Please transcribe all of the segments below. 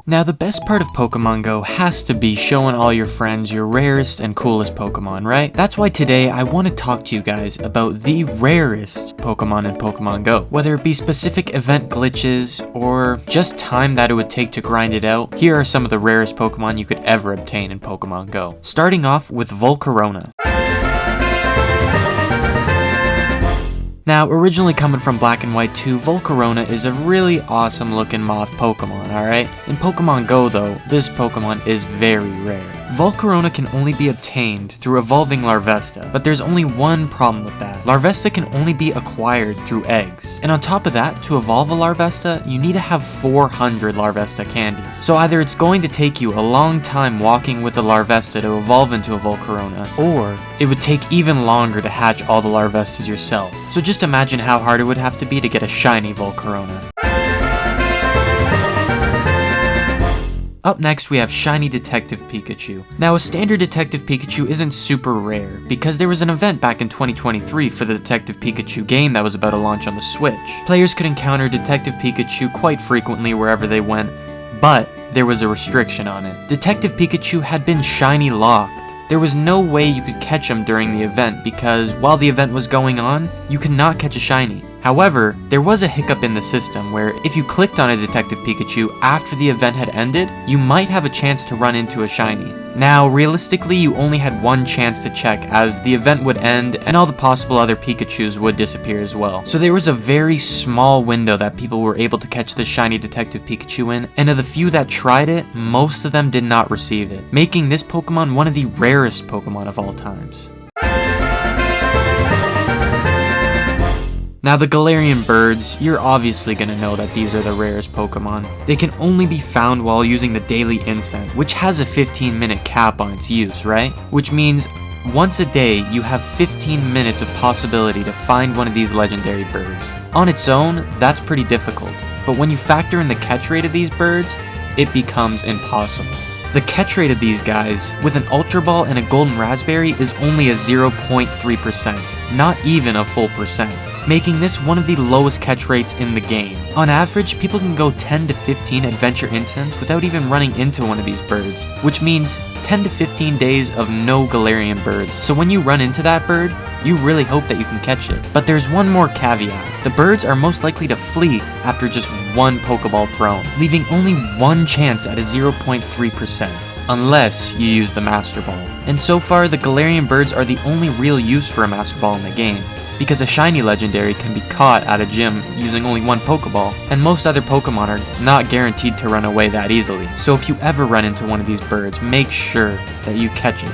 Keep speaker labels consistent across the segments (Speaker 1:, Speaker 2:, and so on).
Speaker 1: Now the best part of Pokemon Go has to be showing all your friends your rarest and coolest Pokemon, right? That's why today I want to talk to you guys about the rarest Pokemon in Pokemon Go. Whether it be specific event glitches or just time that it would take to grind it out, here are some of the rarest Pokemon you could ever obtain in Pokemon Go. Starting off with Volcarona. Now, originally coming from Black and White 2, Volcarona is a really awesome looking moth Pokemon, alright? In Pokemon Go though, this Pokemon is very rare. Volcarona can only be obtained through evolving Larvesta, but there's only one problem with that. Larvesta can only be acquired through eggs. And on top of that, to evolve a Larvesta, you need to have 400 Larvesta candies. So either it's going to take you a long time walking with a Larvesta to evolve into a Volcarona, or it would take even longer to hatch all the Larvestas yourself. So just imagine how hard it would have to be to get a shiny Volcarona. Up next, we have Shiny Detective Pikachu. Now, a standard Detective Pikachu isn't super rare, because there was an event back in 2023 for the Detective Pikachu game that was about to launch on the Switch. Players could encounter Detective Pikachu quite frequently wherever they went, but there was a restriction on it. Detective Pikachu had been shiny locked. There was no way you could catch him during the event because while the event was going on, you could not catch a shiny. However, there was a hiccup in the system where if you clicked on a Detective Pikachu after the event had ended, you might have a chance to run into a shiny. Now, realistically, you only had one chance to check as the event would end and all the possible other Pikachus would disappear as well. So there was a very small window that people were able to catch the shiny Detective Pikachu in, and of the few that tried it, most of them did not receive it, making this Pokemon one of the rarest Pokemon of all times. Now the Galarian birds, you're obviously going to know that these are the rarest Pokemon. They can only be found while using the daily incense, which has a 15-minute cap on its use, right? Which means once a day, you have 15 minutes of possibility to find one of these legendary birds. On its own, that's pretty difficult, but when you factor in the catch rate of these birds, it becomes impossible. The catch rate of these guys, with an Ultra Ball and a Golden Raspberry, is only a 0.3%, not even a full percent, making this one of the lowest catch rates in the game. On average, people can go 10 to 15 Adventure Incense without even running into one of these birds, which means 10 to 15 days of no Galarian birds. So when you run into that bird, you really hope that you can catch it. But there's one more caveat. The birds are most likely to flee after just one Pokeball thrown, leaving only one chance at a 0.3%. Unless you use the Master Ball. And so far, the Galarian birds are the only real use for a Master Ball in the game, because a shiny legendary can be caught at a gym using only one Pokeball, and most other Pokemon are not guaranteed to run away that easily. So if you ever run into one of these birds, make sure that you catch it.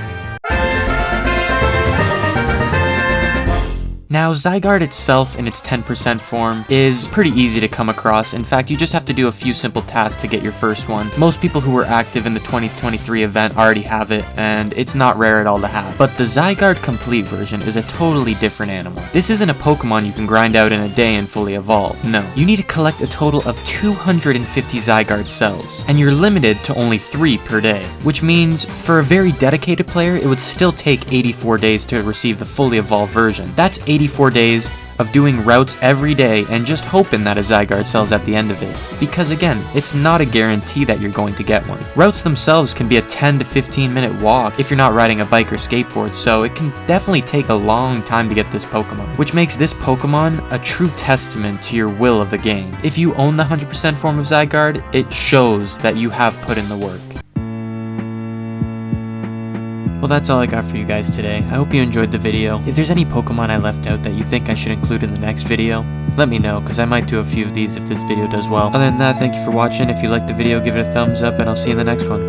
Speaker 1: Now, Zygarde itself in its 10% form is pretty easy to come across. In fact, you just have to do a few simple tasks to get your first one. Most people who were active in the 2023 event already have it, and it's not rare at all to have. But the Zygarde Complete version is a totally different animal. This isn't a Pokemon you can grind out in a day and fully evolve. No. You need to collect a total of 250 Zygarde cells, and you're limited to only 3 per day, which means for a very dedicated player, it would still take 84 days to receive the fully evolved version. That's 84 days of doing routes every day and just hoping that a Zygarde sells at the end of it. Because again, it's not a guarantee that you're going to get one. Routes themselves can be a 10 to 15 minute walk if you're not riding a bike or skateboard, so it can definitely take a long time to get this Pokemon, which makes this Pokemon a true testament to your will of the game. If you own the 100% form of Zygarde, it shows that you have put in the work. Well, that's all I got for you guys today. I hope you enjoyed the video. If there's any Pokemon I left out that you think I should include in the next video, let me know, because I might do a few of these if this video does well. Other than that, thank you for watching. If you liked the video, give it a thumbs up, and I'll see you in the next one.